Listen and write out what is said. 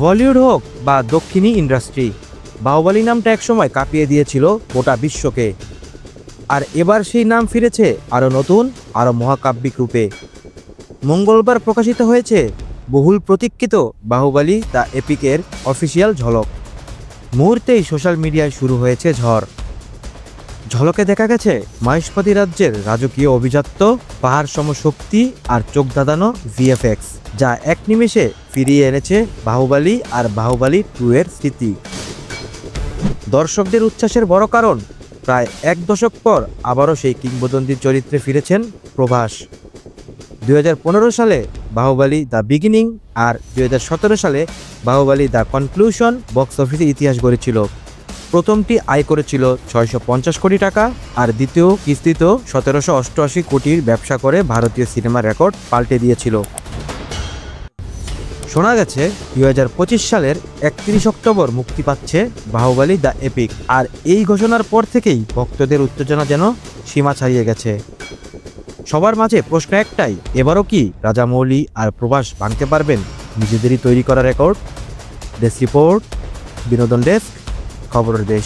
বলিউড হোক বা দক্ষিণী ইন্ডাস্ট্রি, বাহুবলী নামটা একসময় কাঁপিয়ে দিয়েছিল গোটা বিশ্বকে। আর এবার সেই নাম ফিরেছে আরও নতুন, আরও মহাকাব্যিক রূপে। মঙ্গলবার প্রকাশিত হয়েছে বহুল প্রতীক্ষিত বাহুবলী দ্য এপিকের অফিসিয়াল ঝলক। মুহূর্তেই সোশ্যাল মিডিয়ায় শুরু হয়েছে ঝড়। ঝলকে দেখা গেছে মহেশপতি রাজ্যের রাজকীয় অভিজাত্য, পাহাড় সম শক্তি আর চোখ ধাঁধানো ভিএফএক্স, যা এক নিমেষে ফিরিয়ে এনেছে বাহুবলী আর বাহুবলী 2 এর স্মৃতি। দর্শকদের উচ্ছ্বাসের বড় কারণ, প্রায় এক দশক পর আবারও সেই কিংবদন্তির চরিত্রে ফিরেছেন প্রভাস। 2015 সালে বাহুবলী দ্য বিগিনিং আর 2017 সালে বাহুবলী দ্য কনক্লুশন বক্স অফিসে ইতিহাস গড়েছিল। প্রথমটি আয় করেছিল 650 কোটি টাকা, আর দ্বিতীয় কিস্তিতেও 1788 কোটির ব্যবসা করে ভারতীয় সিনেমার রেকর্ড পাল্টে দিয়েছিল। শোনা গেছে 2025 সালের 31 অক্টোবর মুক্তি পাচ্ছে বাহুবলী দ্য এপিক। আর এই ঘোষণার পর থেকেই ভক্তদের উত্তেজনা যেন সীমা ছাড়িয়ে গেছে। সবার মাঝে প্রশ্ন একটাই, এবারও কি রাজামৌলি আর প্রভাস ভাঙতে পারবেন নিজেদেরই তৈরি করা রেকর্ড? ডেস্ক রিপোর্ট, বিনোদন ডেস্ক, খবরের দেশ।